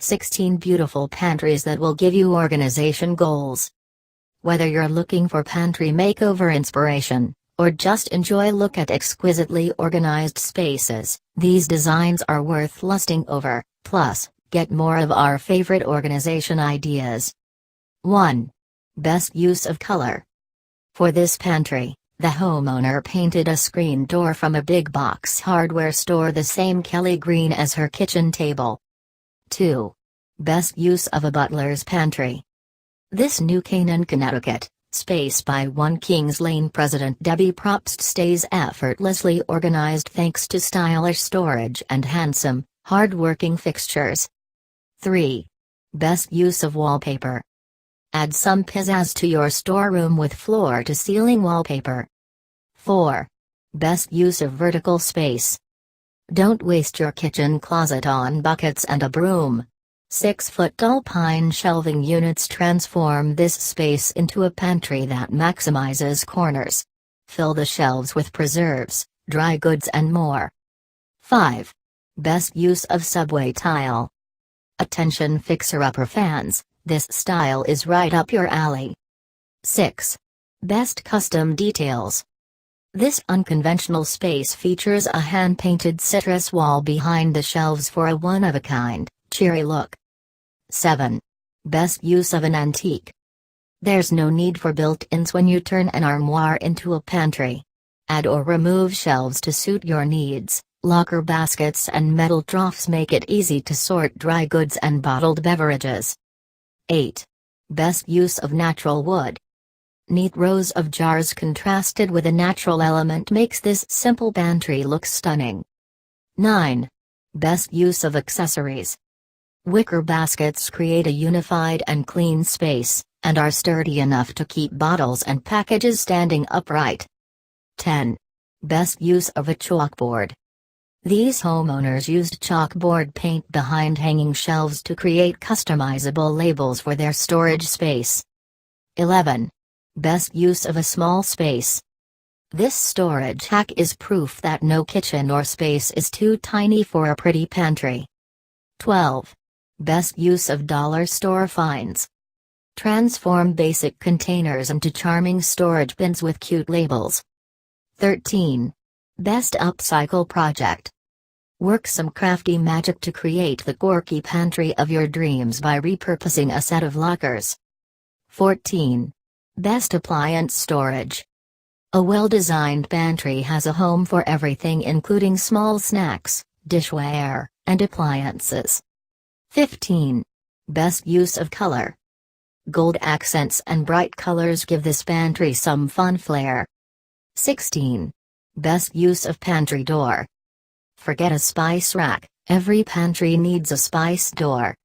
16 beautiful pantries that will give you organization goals. Whether you're looking for pantry makeover inspiration, or just enjoy look at exquisitely organized spaces, these designs are worth lusting over. Plus, get more of our favorite organization ideas. 1. Best use of color. For this pantry, the homeowner painted a screen door from a big box hardware store the same Kelly green as her kitchen table. 2. Best use of a butler's pantry. This New Canaan, Connecticut, space by 1 Kings Lane President Debbie Probst stays effortlessly organized thanks to stylish storage and handsome, hard-working fixtures. 3. Best use of wallpaper. Add some pizzazz to your storeroom with floor-to-ceiling wallpaper. 4. Best use of vertical space. Don't waste your kitchen closet on buckets and a broom. 6-foot-tall pine shelving units transform this space into a pantry that maximizes corners. Fill the shelves with preserves, dry goods and more. 5. Best use of subway tile. Attention fixer-upper fans, this style is right up your alley. 6. Best custom details. This unconventional space features a hand-painted citrus wall behind the shelves for a one-of-a-kind, cheery look. 7. Best use of an antique. There's no need for built-ins when you turn an armoire into a pantry. Add or remove shelves to suit your needs. Locker baskets and metal troughs make it easy to sort dry goods and bottled beverages. 8. Best use of natural wood. Neat rows of jars contrasted with a natural element makes this simple pantry look stunning. 9. Best use of accessories. Wicker baskets create a unified and clean space, and are sturdy enough to keep bottles and packages standing upright. 10. Best use of a chalkboard. These homeowners used chalkboard paint behind hanging shelves to create customizable labels for their storage space. 11. Best use of a small space. This storage hack is proof that no kitchen or space is too tiny for a pretty pantry. 12. Best use of dollar store finds. Transform basic containers into charming storage bins with cute labels. 13. Best upcycle project. Work some crafty magic to create the quirky pantry of your dreams by repurposing a set of lockers. 14. Best appliance storage. A well-designed pantry has a home for everything including small snacks, dishware, and appliances. 15. Best use of color. Gold accents and bright colors give this pantry some fun flair. 16. Best use of pantry door. Forget a spice rack, every pantry needs a spice door,